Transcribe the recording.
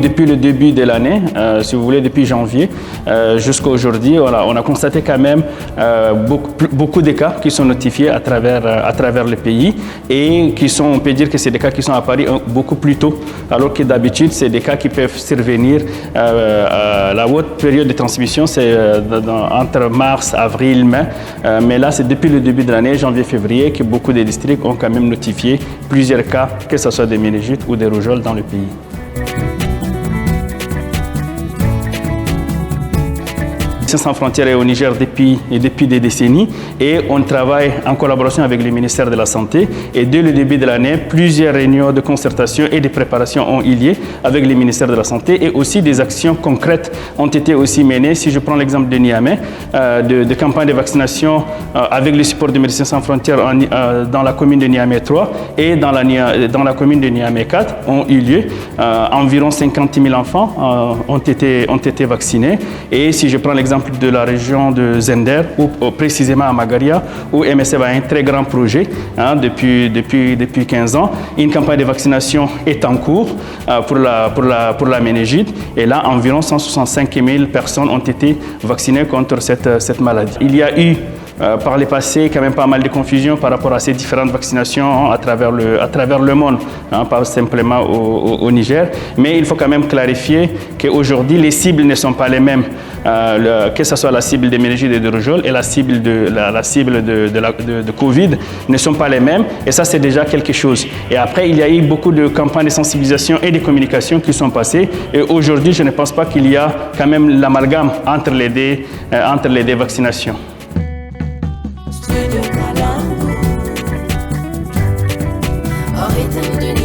Depuis le début de l'année, si vous voulez, depuis janvier jusqu'à aujourd'hui, voilà, on a constaté quand même beaucoup de cas qui sont notifiés à travers le pays et qui sont, on peut dire que c'est des cas qui sont apparus beaucoup plus tôt, alors que d'habitude, c'est des cas qui peuvent survenir. La haute période de transmission, c'est entre mars, avril, mai, mais là, c'est depuis le début de l'année, janvier, février, que beaucoup de districts ont quand même notifié plusieurs cas, que ce soit des méningites ou des rougeoles dans le pays. Sans frontières est au Niger depuis des décennies et on travaille en collaboration avec le ministère de la Santé et dès le début de l'année, plusieurs réunions de concertation et de préparation ont eu lieu avec le ministère de la Santé et aussi des actions concrètes ont été aussi menées. Si je prends l'exemple de Niamey, de campagnes de vaccination avec le support de Médecins sans frontières dans la commune de Niamey 3 et dans la commune de Niamey 4 ont eu lieu. Environ 50 000 enfants ont été vaccinés et si je prends l'exemple de la région de Zender, ou précisément à Magaria, où MSF a un très grand projet depuis 15 ans. Une campagne de vaccination est en cours pour la méningite. Et là, environ 165 000 personnes ont été vaccinées contre cette maladie. Il y a eu par le passé, quand même pas mal de confusion par rapport à ces différentes vaccinations à travers le monde, pas simplement au Niger. Mais il faut quand même clarifier qu'aujourd'hui, les cibles ne sont pas les mêmes. Que ce soit la cible des méningites et de rougeole et la cible de Covid ne sont pas les mêmes. Et ça, c'est déjà quelque chose. Et après, il y a eu beaucoup de campagnes de sensibilisation et de communication qui sont passées. Et aujourd'hui, je ne pense pas qu'il y a quand même l'amalgame entre les deux vaccinations. Studio Kalangu, au rythme de